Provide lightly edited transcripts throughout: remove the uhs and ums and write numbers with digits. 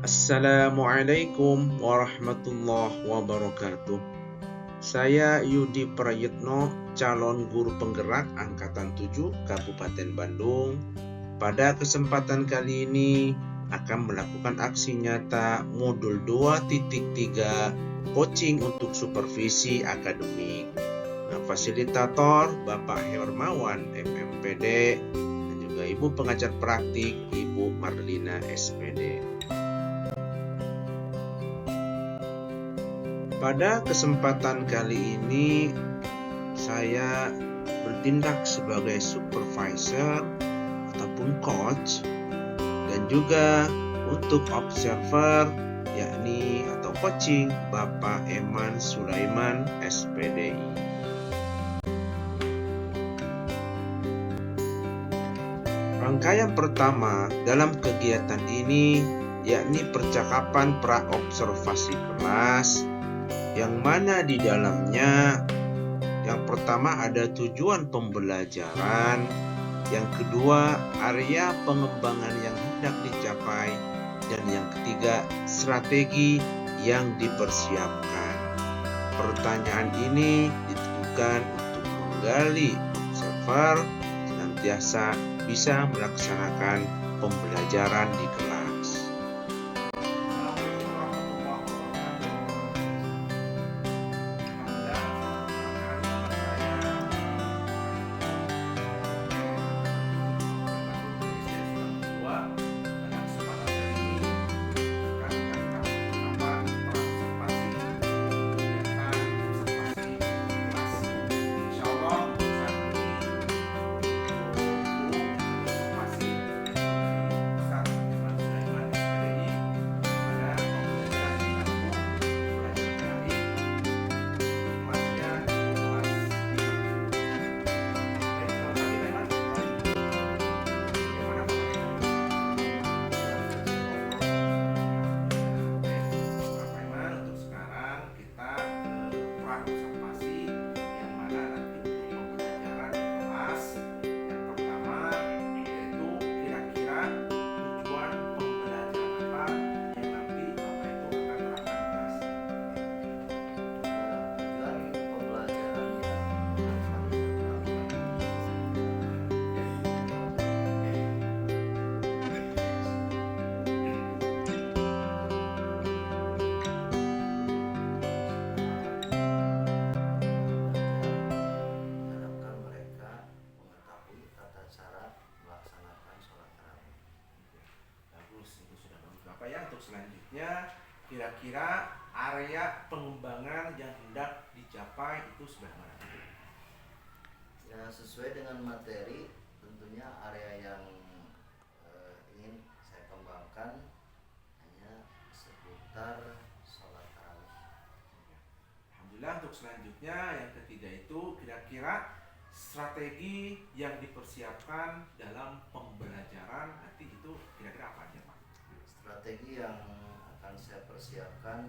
Assalamualaikum warahmatullahi wabarakatuh. Saya Yudi Prayitno, calon guru penggerak Angkatan 7 Kabupaten Bandung. Pada kesempatan kali ini akan melakukan aksi nyata modul 2.3 coaching untuk supervisi akademik. Fasilitator Bapak Hermawan MMPD dan juga Ibu pengajar praktik Ibu Marlina SPD. Pada kesempatan kali ini saya bertindak sebagai supervisor ataupun coach dan juga untuk observer yakni atau coaching Bapak Eman Sulaiman SPDI. Rangkaian pertama dalam kegiatan ini yakni percakapan pra-observasi kelas, yang mana di dalamnya yang pertama ada tujuan pembelajaran, yang kedua area pengembangan yang hendak dicapai, dan yang ketiga strategi yang dipersiapkan. Pertanyaan ini ditujukan untuk menggali observer senantiasa bisa melaksanakan pembelajaran di kelas. Untuk selanjutnya, kira-kira area pengembangan yang hendak dicapai itu sebelah mana? Ya, sesuai dengan materi, tentunya area yang ingin saya kembangkan hanya seputar sholat tarawih. Alhamdulillah. Untuk selanjutnya yang ketiga itu kira-kira strategi yang dipersiapkan dalam pembelajaran nanti itu kira-kira apa aja, Pak? Strategi yang akan saya persiapkan,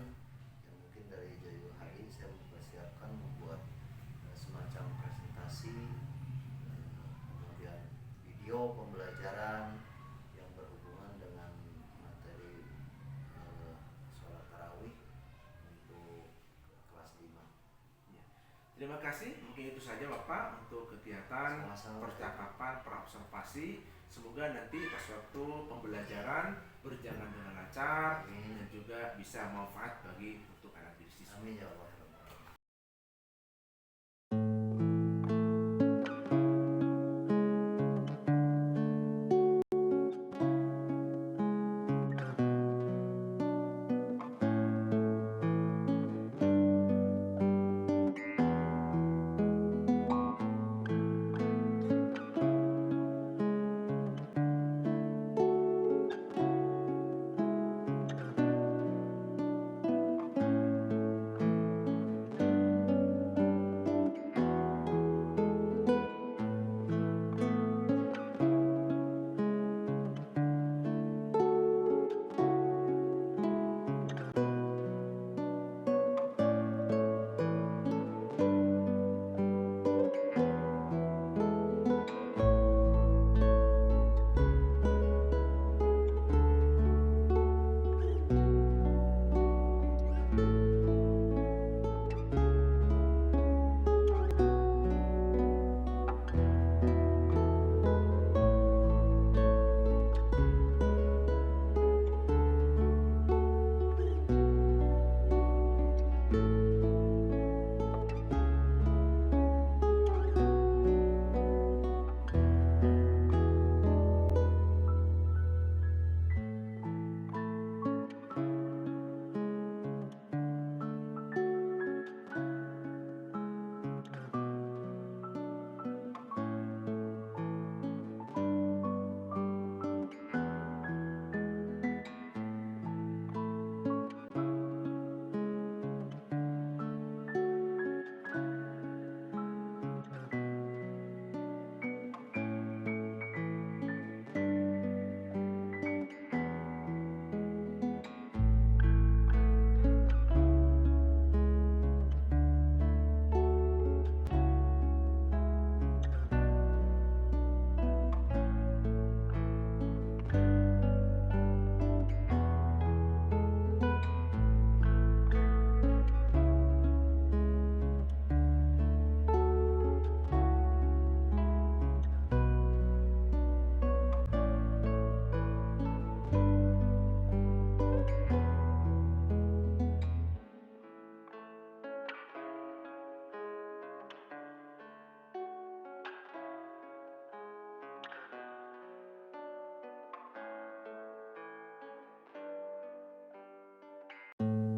yang mungkin dari jauh hari saya mempersiapkan membuat semacam presentasi, kemudian video pembelajaran yang berhubungan dengan materi sholat tarawih untuk kelas 5. Ya. Terima kasih. Mungkin itu saja Bapak untuk kegiatan percakapan praobservasi. Semoga nanti pas waktu pembelajaran berjalan dengan lancar dan juga bisa manfaat bagi untuk anak didik siswa. Amin ya Allah.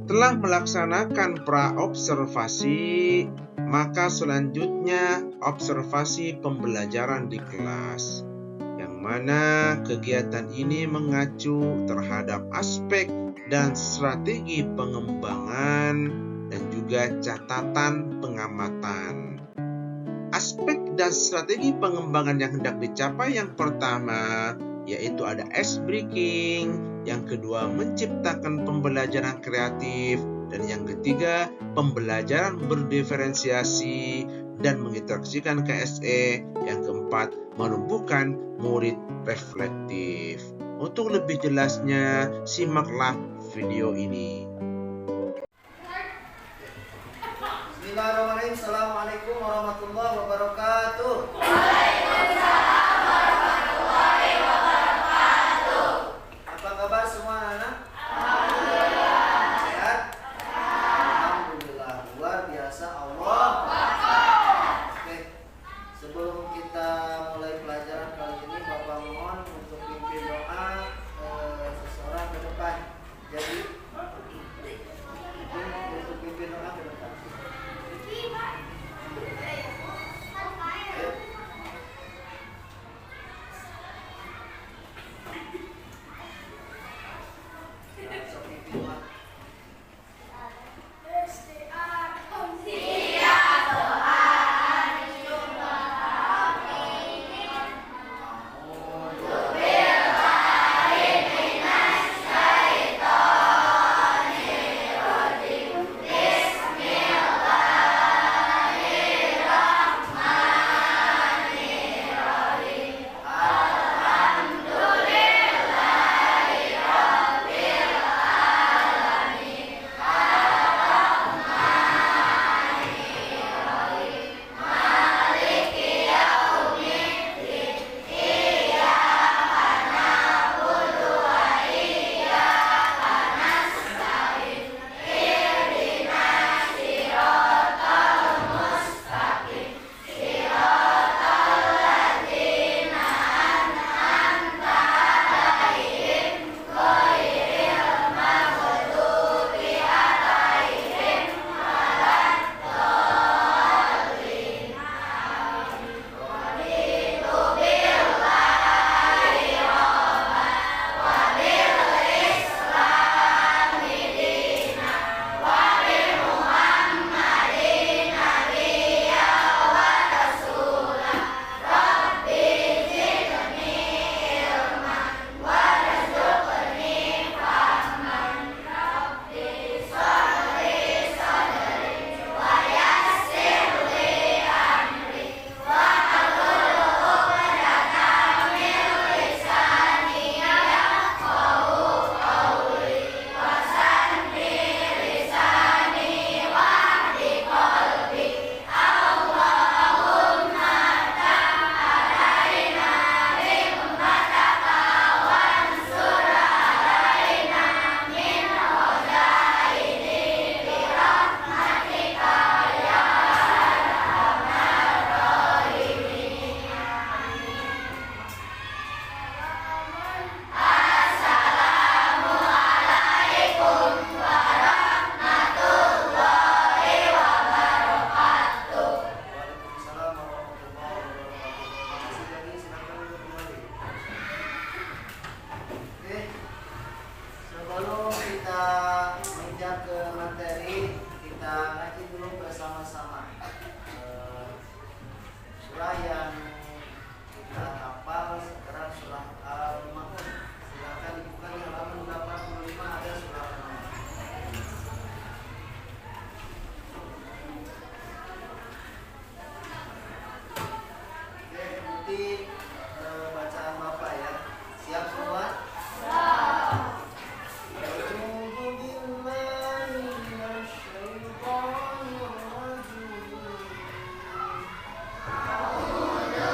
Setelah melaksanakan praobservasi, maka selanjutnya observasi pembelajaran di kelas, yang mana kegiatan ini mengacu terhadap aspek dan strategi pengembangan dan juga catatan pengamatan. Aspek dan strategi pengembangan yang hendak dicapai yang pertama yaitu ada ice breaking, yang kedua menciptakan pembelajaran kreatif, dan yang ketiga pembelajaran berdiferensiasi dan menginteraksikan KSE, yang keempat menumbuhkan murid reflektif. Untuk lebih jelasnya, simaklah video ini. Bismillahirrahmanirrahim. Assalamualaikum warahmatullahi wabarakatuh. Apa kabar semua anak? Sehat? Alhamdulillah, luar biasa Allah. Oke, sebelum kita mulai pelajaran kali ini, Bapak mohon untuk pimpin doa seseorang ke depan. Jadi untuk pimpin doa ke depan. Surah yang kita hafal sekarang surah Al-Ma'un. Silakan dibuka di halaman 85, ada surah Al-Ma'un. Oke, ikuti bacaan Bapak ya. Siap semua? أعوذ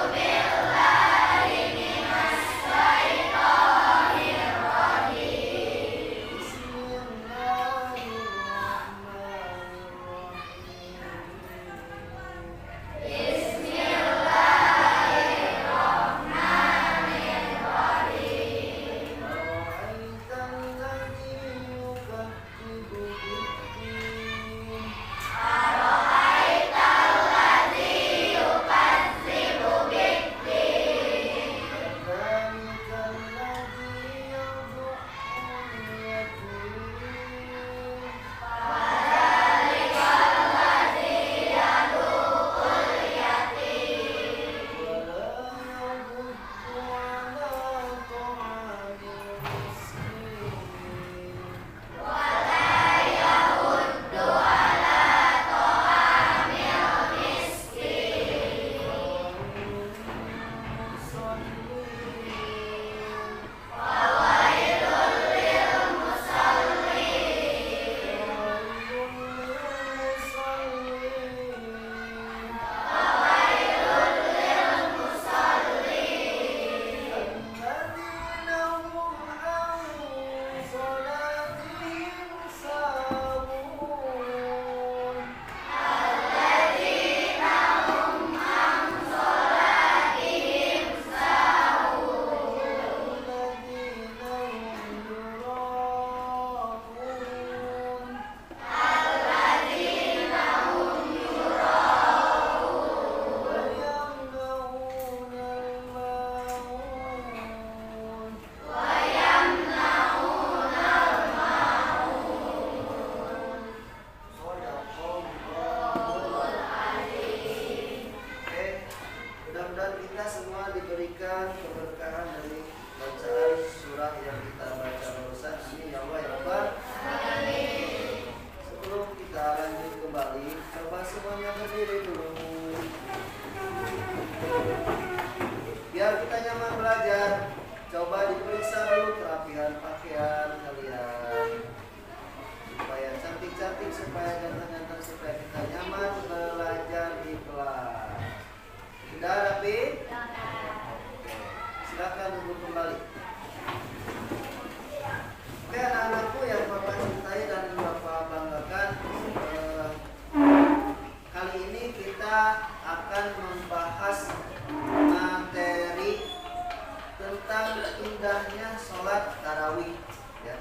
namanya sholat tarawih ya.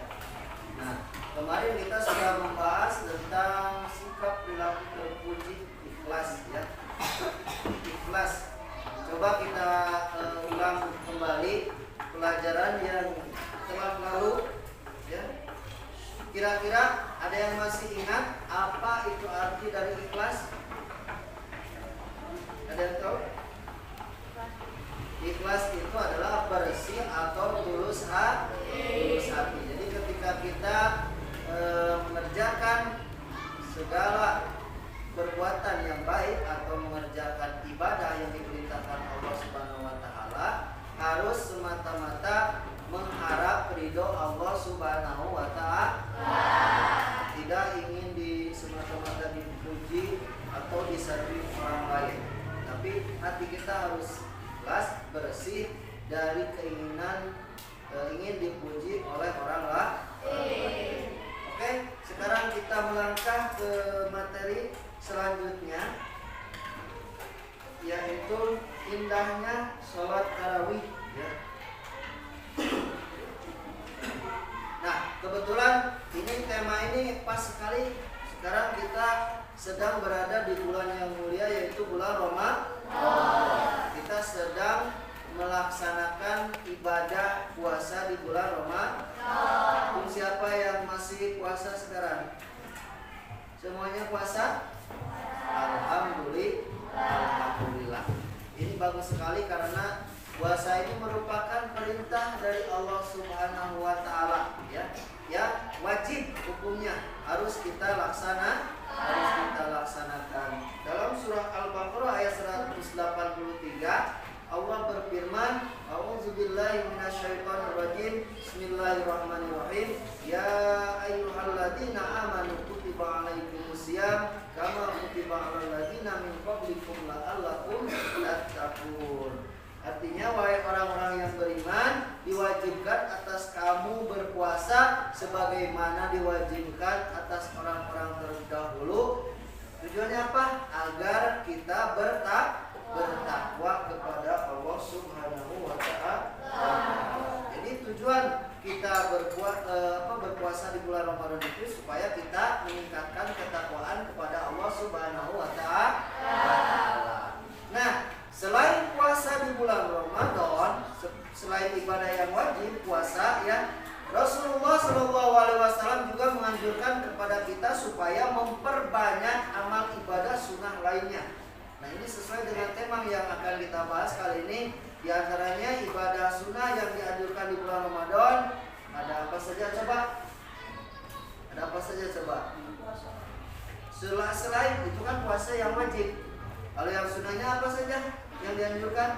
Nah, kemarin kita sudah membahas tentang sikap perilaku terpuji ikhlas ya. Ikhlas. Coba kita ulang kembali pelajaran yang telah lalu ya. Kira-kira ada yang masih ingat apa itu arti dari ikhlas? Ada yang tahu? Ikhlas itu adalah bersih atau tulus hati. Jadi ketika kita mengerjakan segala perbuatan yang baik atau mengerjakan ibadah yang diperintahkan Allah Subhanahu wa taala, harus semata-mata mengharap ridho Allah Subhanahu wa taala. Tidak ingin semata-mata dipuji atau diservis orang lain. Tapi hati kita harus ikhlas, bersih dari keinginan ingin dipuji oleh orang lain. Oke, sekarang kita melangkah ke materi selanjutnya, yaitu indahnya sholat tarawih ya. Nah, kebetulan ini tema ini pas sekali. Sekarang kita sedang berada di bulan yang mulia, yaitu bulan Ramadan. Kita sedang melaksanakan ibadah puasa di bulan Ramadan. Siapa yang masih puasa sekarang? Semuanya puasa? Alhamdulillah. Ini bagus sekali karena puasa ini merupakan perintah dari Allah Subhanahu wa taala ya. Ya, wajib hukumnya harus kita laksanakan. Dalam surah Al-Baqarah ayat 183 Allah berfirman, A'udzubillahi minasyaitonirrajim. Bismillahirrahmanirrahim. Ya ayyuhalladzina amanu kutiba alaikumusiyam kama kutiba alal ladzina min qablikum la'allakum tattaqun. Artinya, wahai orang-orang yang beriman, diwajibkan atas kamu berpuasa sebagaimana diwajibkan atas orang-orang terdahulu. Tujuannya apa? Agar kita bertakwa kepada Allah Subhanahu wa taala. Jadi tujuan kita berpuasa di bulan Ramadan itu supaya kita meningkatkan ketakwaan kepada Allah Subhanahu wa taala. Nah, selain puasa di bulan Ramadan, selain ibadah yang wajib puasa ya, Rasulullah SAW juga menganjurkan kepada kita supaya memperbanyak amal ibadah sunnah lainnya. Nah, ini sesuai dengan tema yang akan kita bahas kali ini. Di antaranya ibadah sunnah yang dianjurkan di bulan Ramadan. Ada apa saja coba? Selain itu kan puasa yang wajib. Kalau yang sunnahnya apa saja yang dianjurkan?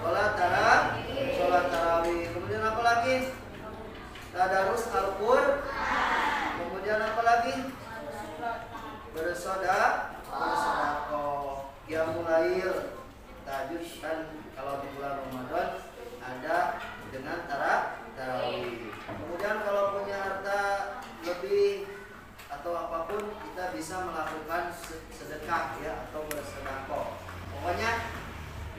Sholat tarawih. Kemudian apa lagi? Tadarus Al-Qur'an. Kemudian apa lagi? Bersedekah, qiyamul lail, tahajud kan kalau di bulan Ramadan ada dengan tarawih. Kemudian kalau punya harta lebih atau apapun kita bisa melakukan sedekah ya atau bersedekah. Pokoknya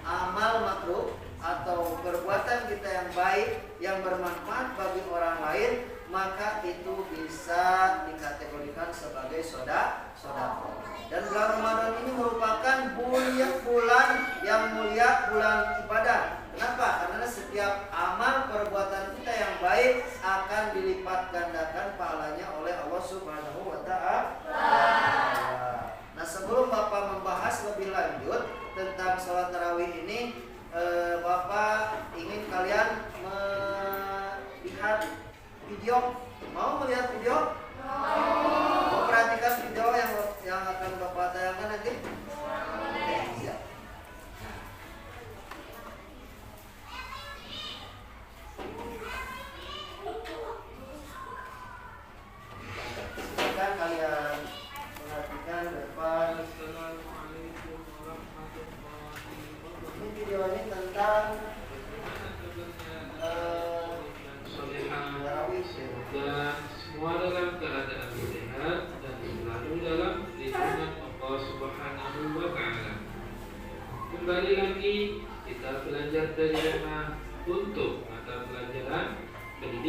amal makruh atau perbuatan kita yang baik yang bermanfaat bagi orang lain, maka itu bisa dikategorikan sebagai sedekah. Dan bulan Ramadan ini merupakan bulan yang mulia, bulan ibadah. Kenapa? Karena setiap amal perbuatan kita yang baik akan dilipat gandakan pahalanya oleh Allah Subhanahu wa taala. Nah, sebelum Bapak membahas lebih lanjut tentang sholat tarawih ini, Bapak ingin kalian melihat video. Mau melihat video? Mau perhatikan video yang akan Bapak tayangkan nanti? Oke, siap. Silakan kalian perhatikan depan. Ini video ini tentang tarawih. Dan semua dalam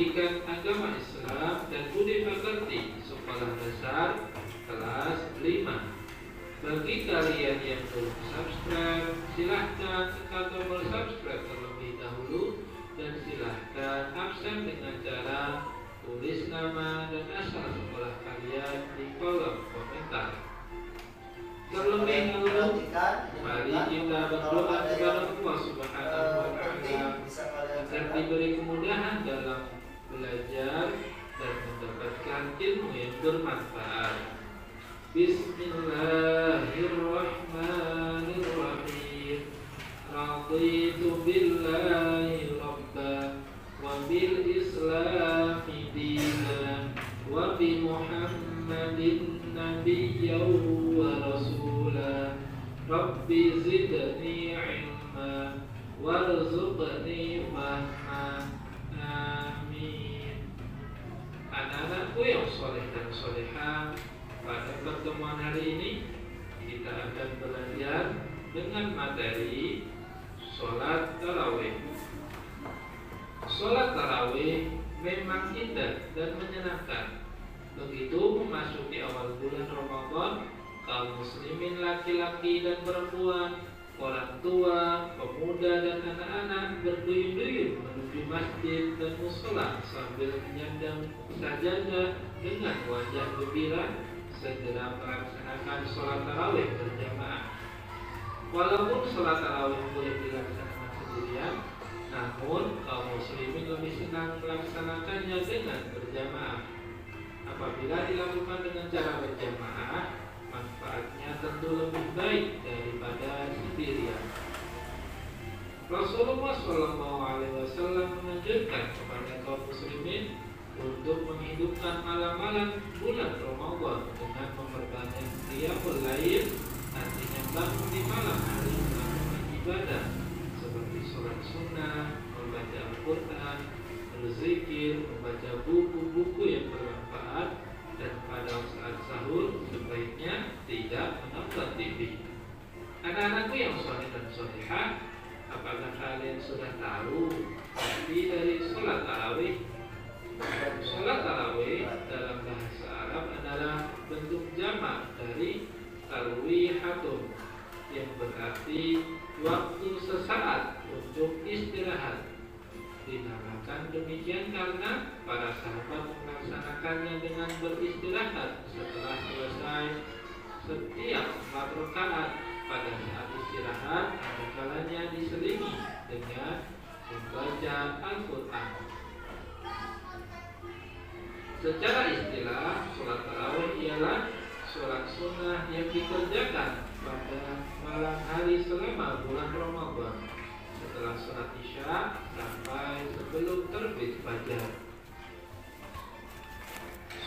Pendidikan Agama Islam dan Budi Pekerti Sekolah Dasar kelas 5. Bagi kalian yang belum subscribe, silahkan tekan tombol subscribe terlebih dahulu dan silahkan absen dengan cara tulis nama dan asal sekolah kalian di kolom komentar. Terlebih dahulu, mari kita berdoa kepada Allah Subhanahu wa Ta'ala agar diberi kemudahan dalam belajar dan mendapatkan ilmu yang bermanfaat. Bismillahirrahmanirrahim. Raditu billahi rabban wa bil islami dinan wa bi Muhammadin nabiyyan wa rasula. Rabbi zidni ilma warzuqni fahma. Amin. Anak-anakku yang soleh dan solehah, pada pertemuan hari ini kita akan belajar dengan materi sholat tarawih. Sholat tarawih memang indah dan menyenangkan. Begitu memasuki awal bulan Ramadan, kaum muslimin laki-laki dan perempuan, orang tua, pemuda dan anak-anak berduyun-duyun menuju masjid dan musola sambil menyandang sajadah dengan wajah gembira segera melaksanakan sholat tarawih berjamaah. Walaupun sholat tarawih boleh dilaksanakan sendirian, namun kaum muslimin lebih senang melaksanakannya dengan berjamaah. Apabila dilakukan dengan cara berjamaah, manfaatnya tentu lebih baik daripada sendirian. Rasulullah SAW menganjurkan kepada kaum muslimin untuk menghidupkan malam-malam bulan Ramadan dengan memperbanyak qiyamul lail, artinya bangun di malam hari melakukan ibadah seperti sholat sunnah, membaca Al-Quran, berzikir, membaca buku-buku yang bermanfaat, dan pada saat sahur sebaiknya tidak menonton TV. Anak-anakku yang soleh dan solehah, apakah kalian sudah tahu arti dari sholat tarawih? Sholat tarawih dalam bahasa Arab adalah bentuk jamak dari tarwihatun, yang berarti waktu sesaat untuk istirahat. Dinamakan demikian karena para sahabat melaksanakannya dengan beristirahat setelah selesai setiap 4 rakaat. Pada saat istirahat, ada kalanya diselingi dengan membaca Al-Quran. Secara istilah, sholat tarawih ialah sholat sunnah yang dikerjakan pada malam hari selama bulan Ramadan, setelah sholat isya sampai sebelum terbit fajar.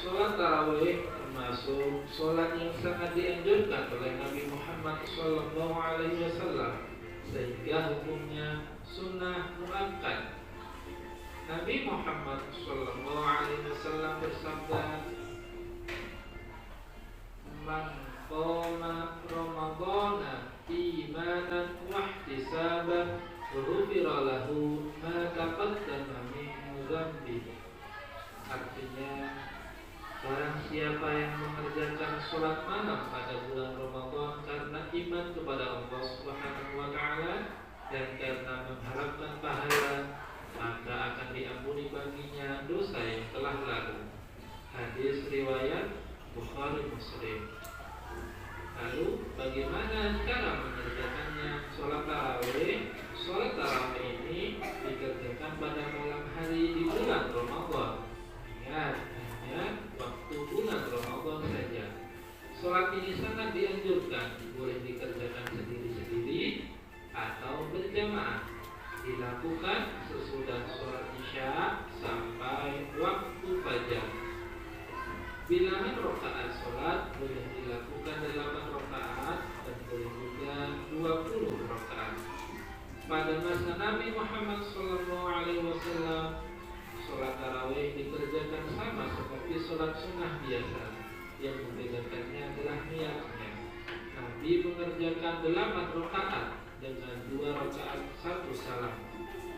Sholat tarawih termasuk sholat yang sangat dianjurkan oleh Nabi Muhammad SAW, sehingga hukumnya sunnah muakkad. Nabi Muhammad SAW bersabda, "Man qama Ramadana imanan wa ihtisaban ghufira lahu ma taqaddama min dzambihi." Artinya, barang siapa yang mengerjakan sholat malam pada bulan Ramadan karena iman kepada Allah Subhanahu wa Ta'ala dan karena mengharapkan pahala, maka akan diampuni baginya dosa yang telah lalu. Hadis riwayat Bukhari Muslim. Lalu bagaimana cara mengerjakannya sholat tarawih? Sholat tarawih ini dikerjakan pada malam hari di bulan Ramadan. Ingat, hanya waktu bulan Ramadan saja. Sholat ini sangat dianjurkan, boleh dikerjakan sendiri-sendiri atau berjamaah. Dilakukan sesudah sholat isya sampai waktu fajar. Bilangan rakaat sholat boleh dilakukan 8 rakaat dan boleh juga 20 rakaat. Pada masa Nabi Muhammad SAW, sholat tarawih dikerjakan sama seperti sholat sunnah biasa. Yang membedakannya adalah niatnya. Nabi mengerjakan 8 rakaat dengan 2 rakaat 1 salam.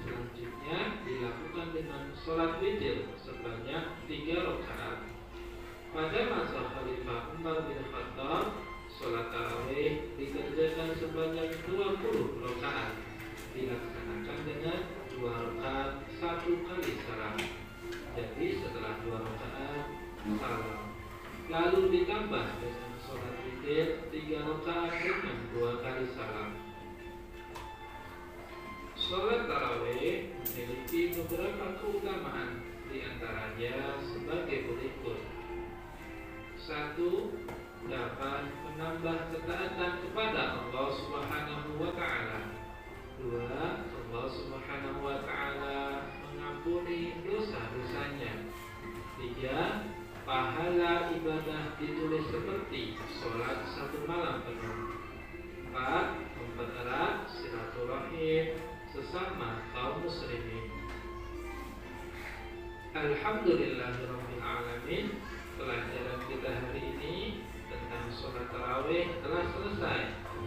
Selanjutnya dilakukan dengan sholat witir sebanyak 3 rakaat. Pada masa Khalifah Umar bin Khattab, sholat tarawih dikerjakan sebanyak 20 rakaat, dilaksanakan dengan 2 rakaat 1 kali salam. Jadi setelah 2 rakaat salam, lalu ditambah dengan sholat witir 3 rakaat dengan 2 kali salam. Sholat tarawih memiliki beberapa keutamaan, di antaranya sebagai berikut. 1. Dapat menambah ketaatan kepada Allah Subhanahu wa Ta'ala. 2. Allah Subhanahu wa Ta'ala mengampuni dosa-dosanya. 3. Pahala ibadah ditulis seperti sholat 1 malam penuh. 4. Mempererat silaturahim sesama kaum muslimin. Alhamdulillahirabbil alamin. Pelajaran kita hari ini tentang sholat tarawih telah selesai.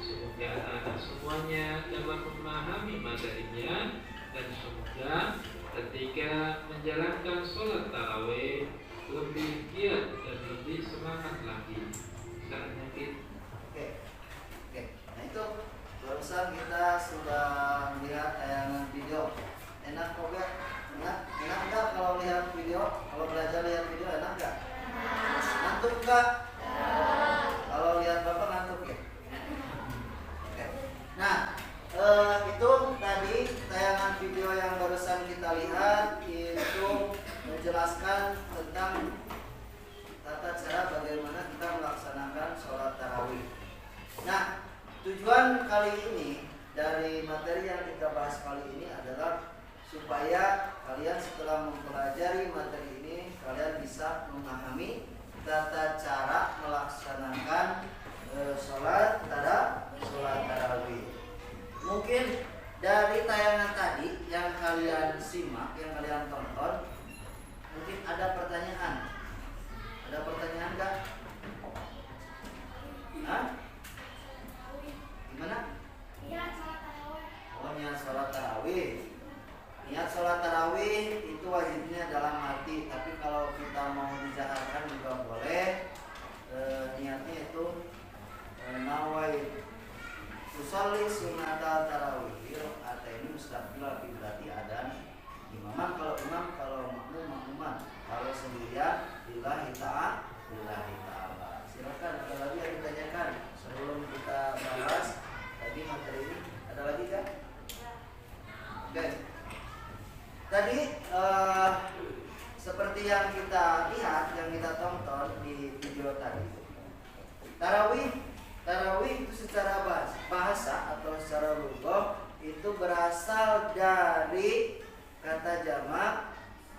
Semoga anak-anak semuanya dapat memahami materinya, dan semoga ketika menjalankan sholat tarawih lebih giat dan lebih semangat lagi. Saatnya kita. Oke. Nah itu barusan kita sudah melihat tayangan video. Enak kok gak? Enak gak kalau lihat video? Kalau belajar lihat video enak gak? Ngantuk gak? Kalau lihat Bapak ngantuk ya? Oke. Nah itu tadi tayangan video yang barusan kita lihat itu menjelaskan tentang tata cara bagaimana kita melaksanakan sholat tarawih. Nah, tujuan kali ini dari materi yang kita bahas kali ini adalah supaya kalian setelah mempelajari materi ini kalian bisa memahami tata cara melaksanakan sholat tarawih. Mungkin dari tayangan tadi yang kalian simak, yang kalian tonton, mungkin ada pertanyaan. Ada pertanyaan nggak? Hah? Gimana? Oh, niat sholat tarawih. Niat sholat tarawih itu wajibnya dalam hati, tapi kalau kita mau dijaharkan juga boleh. Niatnya itu nawai usolli sunnatal tarawih ataini mustaqbilal qiblati adan imaman, kalau imam, kalau makmum makmuman, kalau sendirian lillahi ta'ala. Silakan ada lagi yang ditanyakan sebelum kita bahas tadi materi ini. Ada lagi kan? Oke. Tadi seperti yang kita lihat, yang kita tonton di video tadi, tarawih itu secara bahasa atau secara lugah itu berasal dari kata jamak,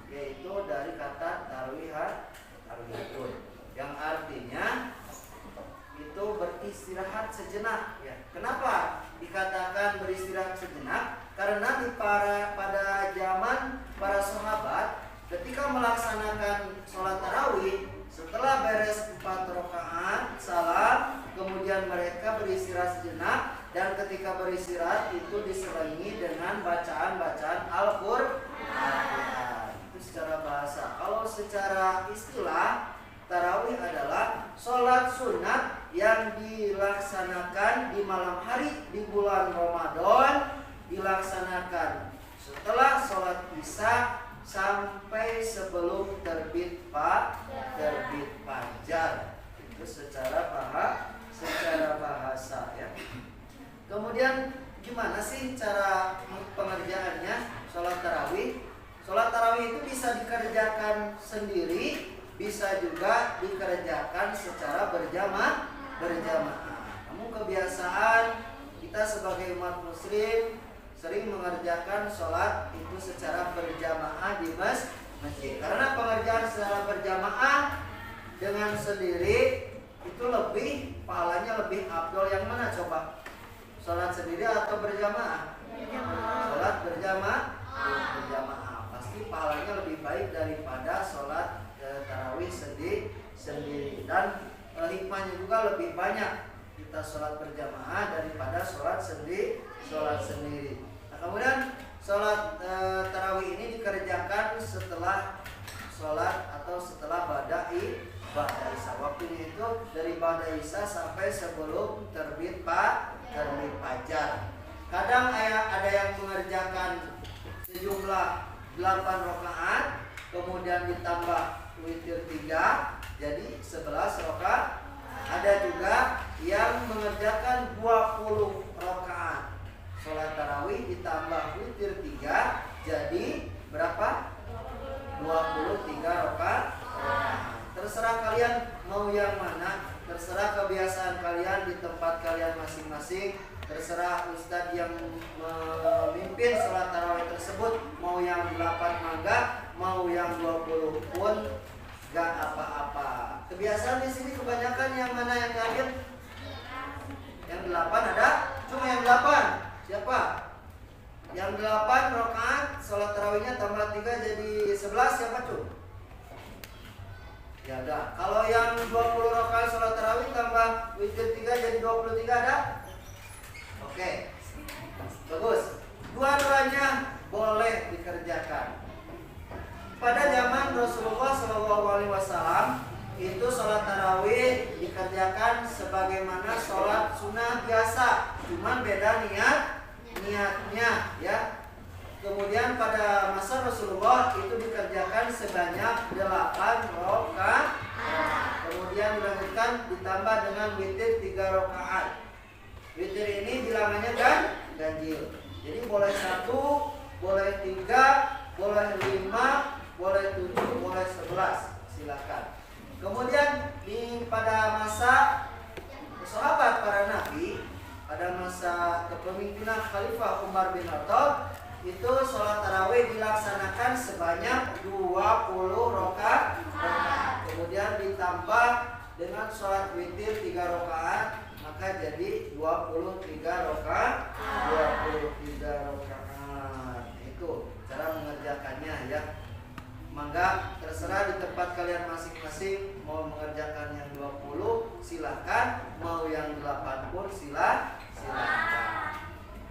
yaitu dari kata tarwihatun, yang artinya itu beristirahat sejenak. Ya. Kenapa dikatakan beristirahat sejenak? Karena pada zaman para sahabat ketika melaksanakan sholat tarawih, setelah beres 4 rakaat salam, kemudian mereka beristirahat sejenak, dan ketika beristirahat itu diselingi dengan bacaan-bacaan Al-Qur'an. Itu secara bahasa. Kalau secara istilah, tarawih adalah sholat sunat yang dilaksanakan di malam hari di bulan Ramadan, dilaksanakan setelah sholat isya sampai sebelum terbit fajar. Itu secara bahasa ya. Kemudian gimana sih cara pengerjaannya sholat tarawih? Sholat tarawih itu bisa dikerjakan sendiri, bisa juga dikerjakan secara berjamaah. Namun kebiasaan kita sebagai umat muslim sering mengerjakan sholat itu secara berjamaah di masjid. Karena pengerjaan secara berjamaah dengan sendiri itu lebih, pahalanya lebih afdol. Yang mana coba? Sholat sendiri atau berjamaah? Sholat berjamaah. Pasti pahalanya lebih baik daripada sholat tarawih sendiri. Dan hikmahnya juga lebih banyak kita sholat berjamaah daripada sholat sendiri. Nah, kemudian sholat tarawih ini dikerjakan setelah sholat atau setelah ba'da isya. Waktunya itu dari ba'da isya sampai sebelum terbit fajar. Kadang ada yang mengerjakan sejumlah 8 rakaat, kemudian ditambah witir 3, jadi 11 rakaat. Ada juga yang mengerjakan 20 rakaat. Sholat tarawih ditambah witir 3, jadi berapa? 23 rakaat. Terserah kalian mau yang mana, terserah kebiasaan kalian di tempat kalian masing-masing, terserah ustadz yang memimpin sholat tarawih tersebut mau yang 8 mangga, mau yang 20 pun gak apa-apa. Kebiasaan di sini kebanyakan yang mana yang ngambil? Yang 8 ada? Cuma yang 8. Siapa? Yang 8 rakaat sholat tarawihnya tambah 3 jadi 11, siapa cuy? Ya ada. Kalau yang 20 rakaat sholat tarawih tambah witir 3 jadi 23 ada? Oke. Bagus. Dua-duanya boleh dikerjakan. Pada zaman Rasulullah SAW itu sholat tarawih dikerjakan sebagaimana sholat sunnah biasa, cuman beda niatnya ya. Kemudian pada masa Rasulullah itu dikerjakan sebanyak 8 rakaat. Kemudian dilanjutkan ditambah dengan witir 3 rakaat. Witir ini bilangannya ganjil. Jadi boleh 1, boleh 3, boleh 5, boleh 7, boleh 11. Silakan. Kemudian pada masa sahabat para nabi, pada masa kepemimpinan Khalifah Umar bin Khattab, itu sholat tarawih dilaksanakan sebanyak 20 rakaat. Kemudian ditambah dengan sholat witir 3 rakaat, maka jadi 23 rakaat. 23 rakaat. Itu cara mengerjakannya ya. Mangga terserah di tempat kalian masing-masing, mau mengerjakan yang 20 silahkan, mau yang 8 pun silahkan.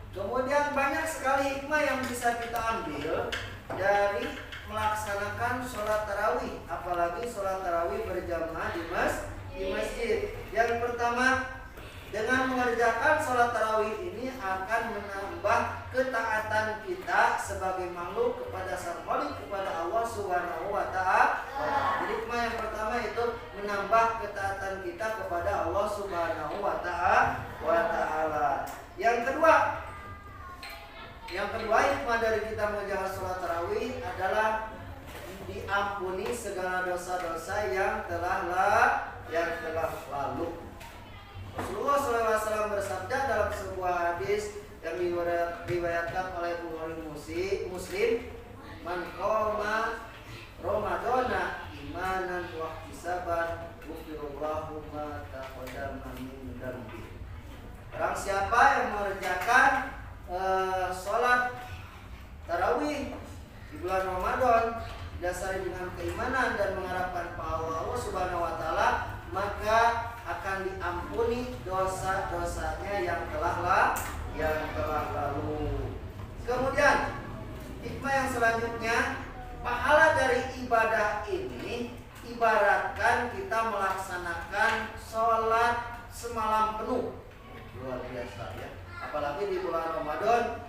Kemudian banyak sekali hikmah yang bisa kita ambil dari melaksanakan sholat tarawih, apalagi sholat tarawih berjamaah di masjid. Yang pertama, dengan mengerjakan sholat tarawih ini akan menambah ketaatan kita sebagai makhluk kepada Sang Khalik, kepada Allah Subhanahu wa Ta'ala. Jadi hikmah yang pertama itu menambah ketaatan kita kepada Allah Subhanahu wa Ta'ala. Yang kedua hikmah dari kita mengerjakan sholat tarawih adalah diampuni segala dosa-dosa yang telah lalu. Rasulullah SAW bersabda dalam sebuah hadis yang diriwayatkan oleh Bukhari Muslim, "Man qama Ramadana imanan wa ihtisaban, ghufirallahu ma taqaddama min dzambi." Barang siapa yang mengerjakan sholat tarawih di bulan Ramadan didasari dengan keimanan dan mengharapkan pahala Allah Subhanahu wa Ta'ala, maka akan diampuni dosa-dosanya yang telah lalu. Kemudian hikmah yang selanjutnya, pahala dari ibadah ini ibaratkan kita melaksanakan sholat semalam penuh. Luar biasa ya. Apalagi di bulan Ramadan,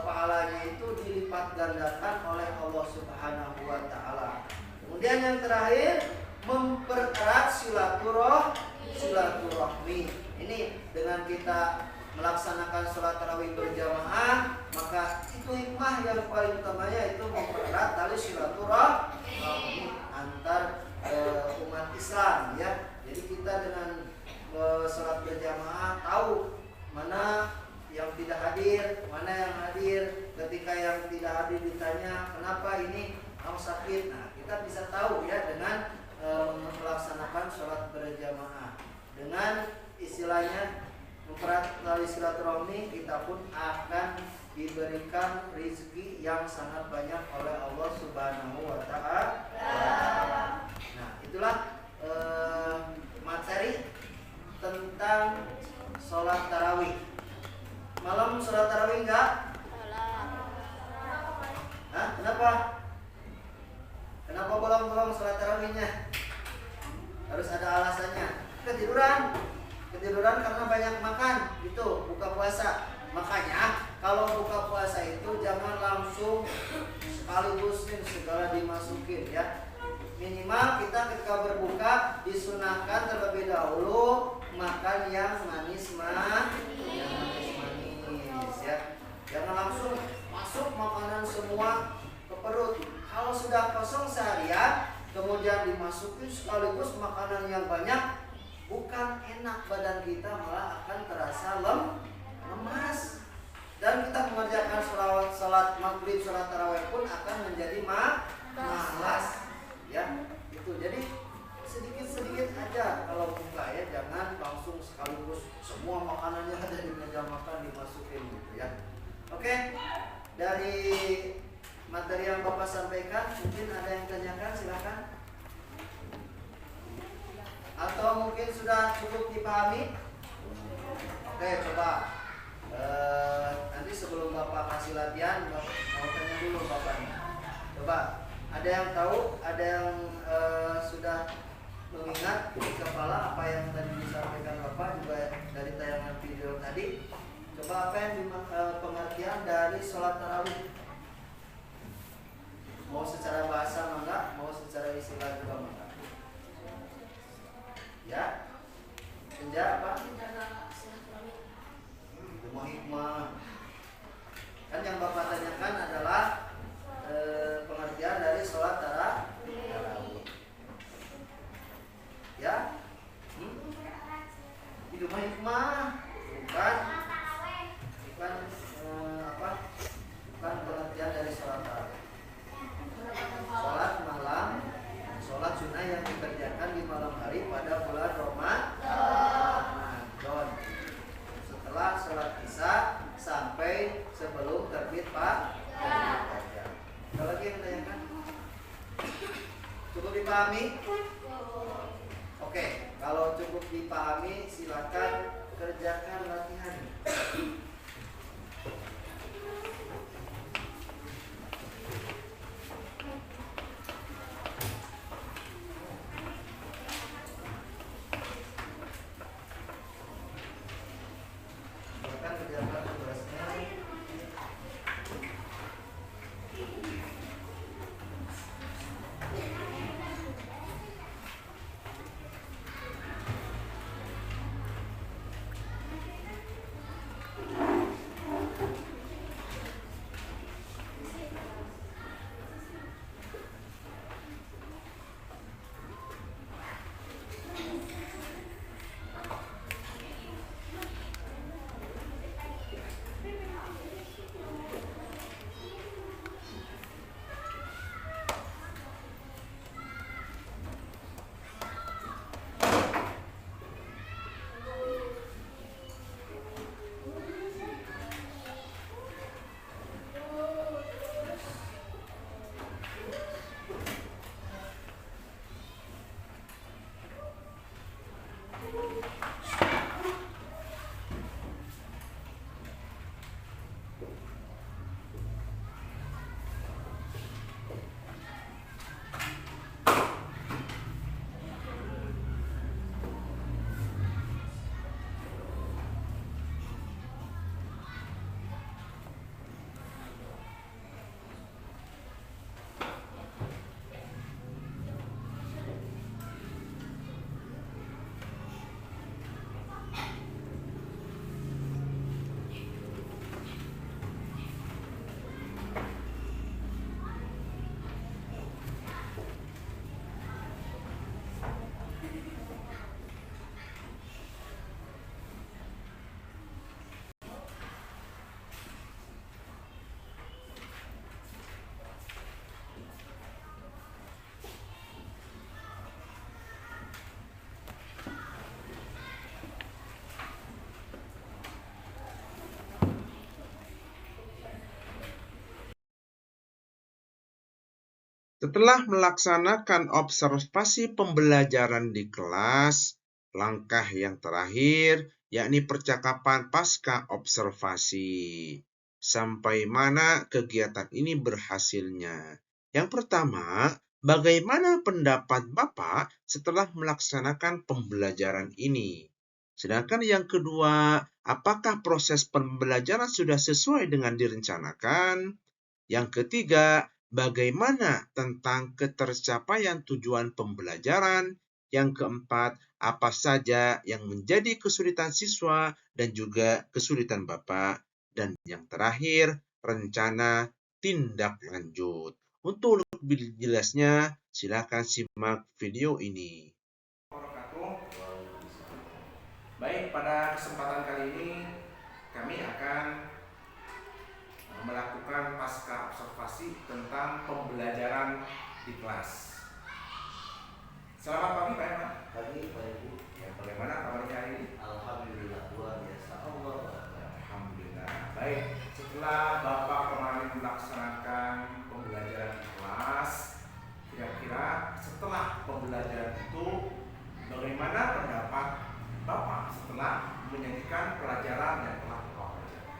pahalanya itu dilipat gandakan oleh Allah Subhanahu wa Ta'ala. Kemudian yang terakhir, mempererat silaturahmi. Ini dengan kita melaksanakan sholat tarawih berjamaah, maka itu hikmah yang paling utamanya itu mempererat tali silaturahmi antar umat Islam ya. Jadi kita dengan sholat berjamaah tahu mana yang tidak hadir, mana yang hadir. Ketika yang tidak hadir ditanya kenapa ini kamu sakit, nah kita bisa tahu ya dengan melaksanakan sholat berjamaah. Dengan istilahnya mempererat tali silaturahmi, kita pun akan diberikan rezeki yang sangat banyak oleh Allah Subhanahu wa Ta'ala. Nah, itulah materi tentang sholat tarawih. Malam sholat tarawih enggak? belum sholat tarawihnya? Harus ada alasannya. Ketiduran karena banyak makan, itu buka puasa. Makanya kalau buka puasa itu jangan langsung sekaligusin segala dimasukin ya. Minimal kita ketika berbuka disunahkan terlebih dahulu makan yang manis ya. Jangan langsung masuk makanan semua ke perut. Kalau sudah kosong seharian kemudian dimasukin sekaligus makanan yang banyak, bukan enak, badan kita malah akan terasa lemas. Dan kita mengerjakan sholat maghrib, sholat tarawih pun akan menjadi malas. Ya, itu. Jadi sedikit-sedikit aja kalau buka ya, jangan langsung sekaligus semua makanannya ada di meja makan dimasukin gitu ya. Oke, dari materi yang Bapak sampaikan, mungkin ada yang tanyakan, silakan. Atau mungkin sudah cukup dipahami? Oke, coba nanti sebelum Bapak kasih latihan, Bapak mau tanya dulu Bapaknya. Coba, ada yang tahu, ada yang sudah mengingat di kepala apa yang tadi disampaikan Bapak juga dari tayangan video tadi. Coba apa yang pengertian dari sholat tarawih? Mau secara bahasa enggak, mau secara istilah juga enggak? Ya, senja apa? Ilmu hikmah. Kan yang Bapak tanyakan adalah pengertian dari sholat tarawih. Ya, ilmu hikmah bukan pengertian dari sholat tarawih. Sholat malam, sholat sunnah yang dikerjakan di malam hari pada bulan Ramadan. Setelah sholat isya sampai sebelum terbit fajar. Ada lagi yang ditanyakan? Cukup dipahami? Oke, kalau cukup dipahami silakan kerjakan latihan. Setelah melaksanakan observasi pembelajaran di kelas, langkah yang terakhir yakni percakapan pasca observasi. Sampai mana kegiatan ini berhasilnya? Yang pertama, Bagaimana pendapat Bapak setelah melaksanakan pembelajaran ini? Sedangkan yang kedua, apakah proses pembelajaran sudah sesuai dengan direncanakan? Yang ketiga, bagaimana tentang ketercapaian tujuan pembelajaran? Yang keempat, apa saja yang menjadi kesulitan siswa dan juga kesulitan Bapak? Dan yang terakhir, rencana tindak lanjut. Untuk lebih jelasnya, silakan simak video ini. Baik, pada kesempatan kali ini kami akan melakukan pasca observasi tentang pembelajaran di kelas. Selamat pagi Pak Eman. Pagi Pak Ibu. Ya, bagaimana kabarnya hari ini? Alhamdulillah luar biasa. Allah. Alhamdulillah. Baik, setelah Bapak kemarin melaksanakan pembelajaran di kelas, kira-kira setelah pembelajaran itu bagaimana pendapat Bapak setelah menyajikan pelajaran yang telah Bapak pelajari?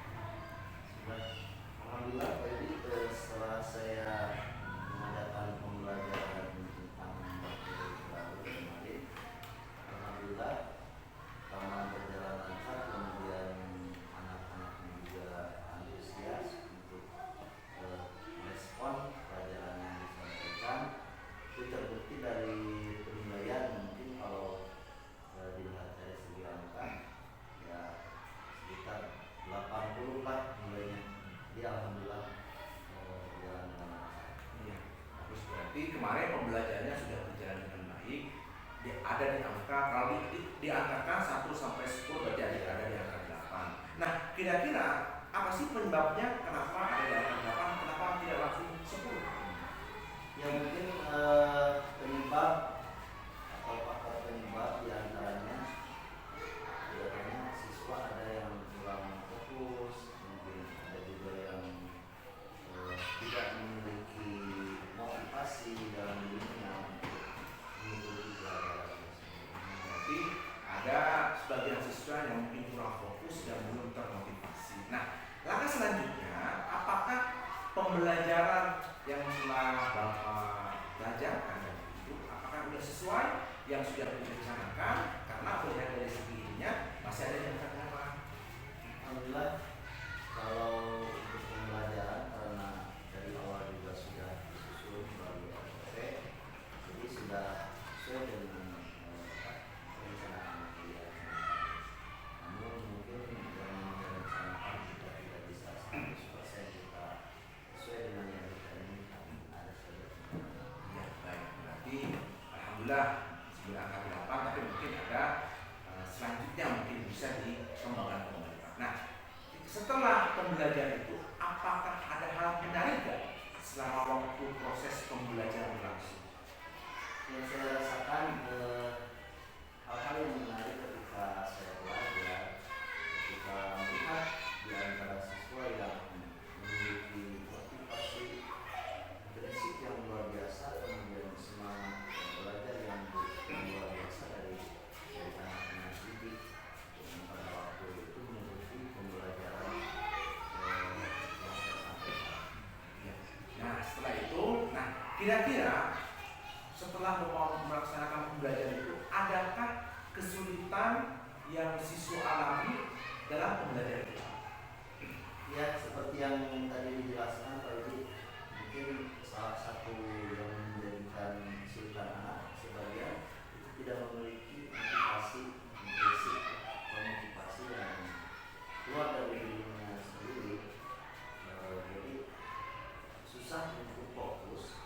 Alhamdulillah Pak Ibu, setelah saya mengadakan pembelajaran tentang materi baru kemarin, alhamdulillah taman berjalan lancar, kemudian anak-anaknya juga antusias untuk respon pelajaran yang disampaikan. Itu terbukti dari penilaian, mungkin kalau dilihat dari segi angka ya sekitar 80 lah nilainya. Jadi alhamdulillah berjalan dengan lancar. Iya, bagus. Berarti kemarin pembelajarannya sudah berjalan dengan baik. Ada di angka, kalau diangkakan 1 sampai 10 berarti ada di angka 8. Nah, kira-kira apa sih penyebabnya kenapa ada di angka 8, kenapa tidak langsung 10? Ya mungkin penyebab atau faktor penyebab diantaranya biasanya siswa ada yang kurang fokus, mungkin ada juga yang tidak memiliki motivasi dalam dirinya untuk mengikuti pelajaran tersebut. Berarti ada sebagian siswa yang mungkin kurang fokus dan belum termotivasi. Nah, langkah selanjutnya, apakah pembelajaran yang telah Bapak belajarkan itu apakah sudah sesuai yang sudah direncanakan? Karena melihat dari segi ininya masih ada yang terkenal. Alhamdulillah kalau untuk pembelajaran karena dari awal juga sudah disusun melalui SOP, jadi sudah sesuai dengan perencanaan kuliah. Namun mungkin yang direncanakan juga tidak bisa 100% kita sesuai dengan yang kita inginkan, ada saja. Ya, baik. Berarti alhamdulillah sudah angka 8, tapi mungkin ada selanjutnya mungkin bisa dikembangkan kembali. Nah, setelah pembelajaran itu, apakah ada hal menarik nggak selama waktu proses pembelajaran berlangsung? Yang saya rasakan hal-hal yang menarik ketika saya belajar, ketika melihat di antara siswa yang memiliki motivasi prinsip yang luar biasa, kemudian semangat belajar yang luar biasa dari anak-anak didik, dan pada waktu itu mengikuti pembelajaran yang saya sampaikan. Ya. Nah, setelah itu, kira-kira setelah Bapak melaksanakan pembelajaran itu, adakah kesulitan yang siswa alami dalam pembelajaran itu? Ya, seperti yang tadi dijelaskan Pak Edi, mungkin salah satu yang menjadikan kesulitan anak sebagian itu tidak memiliki motivasi basic atau motivasi yang keluar dari dirinya sendiri. Jadi susah untuk fokus,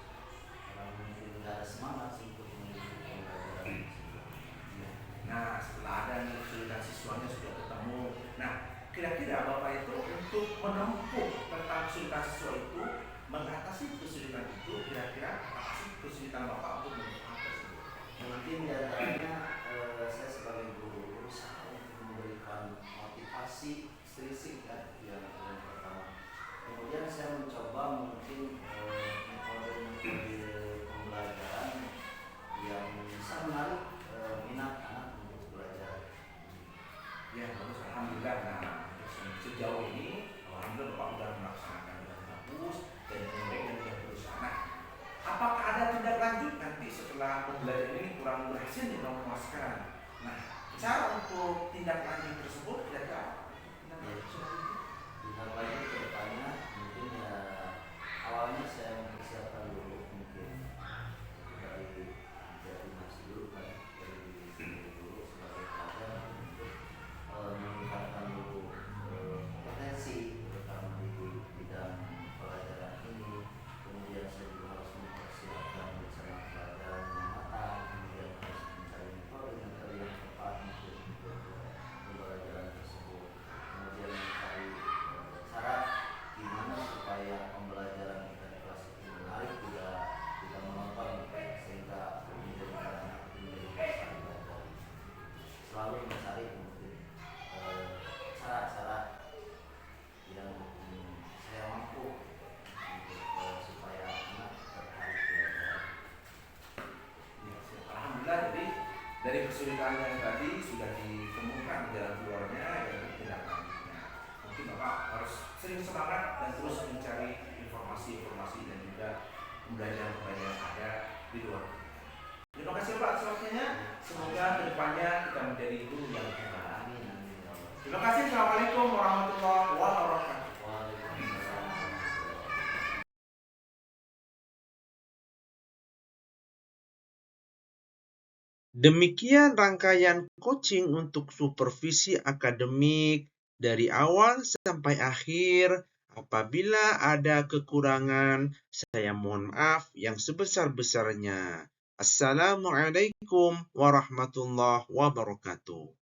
mungkin tidak ada semangat untuk mengikuti pembelajaran tersebut. Nah, setelah ada nih kesulitan siswanya sudah ketemu. Nah, kira-kira Bapak itu untuk menempuh tentang kesulitan siswa itu, mengatasi kesulitan itu, kira-kira apa sih kesulitan Bapak untuk menempuh hal tersebut? Mungkin diantaranya saya sebagai guru berusaha untuk memberikan motivasi ekstrinsik ya, yang pertama. Kemudian saya mencoba mungkin metode-metode pembelajaran yang bisa menarik minat anak untuk belajar. Ya, bagus. Alhamdulillah. Nah, sejauh ini, alhamdulillah Bapak sudah melaksanakan dengan bagus dan dengan baik dan sudah berusaha. Nah, apakah ada tindak lanjut cara untuk tindak lanjut tersebut kira-kira tindak lanjut selanjutnya? Tindak lanjut ke depannya mungkin ya awalnya saya mempersiapkan dulu mungkin dari masih dulu kan dari dulu sebagai pelajar untuk meningkatkan dulu potensi terutama di bidang pelajaran ini. Kemudian saya juga harus mempersiapkan rencana pelajaran yang matang, kemudian harus mencari metode yang tepat untuk pembelajaran tersebut, kemudian mencari cara gimana supaya pembelajaran kita di kelas itu menarik juga kita menonton sehingga menjadikan anak itu menjadi bisa belajar. Selalu mencari mungkin cara-cara yang saya mampu untuk supaya anak tertarik belajar. Ya, siap. Alhamdulillah, jadi dari kesulitan yang tadi sudah ditemukan jalan keluarnya dan tindak lanjutnya. Mungkin Bapak harus sering semangat dan terus mencari informasi-informasi dan juga pembelajaran-pembelajaran yang ada di luar. Terima kasih Pak atas waktunya. Semoga kedepannya kita menjadi guru yang hebat. Amin, amin ya Allah. Terima kasih. Assalamualaikum warahmatullahi wabarakatuh. Waalaikumsalam. Demikian rangkaian coaching untuk supervisi akademik dari awal sampai akhir. Apabila ada kekurangan, saya mohon maaf yang sebesar-besarnya. Assalamualaikum warahmatullahi wabarakatuh.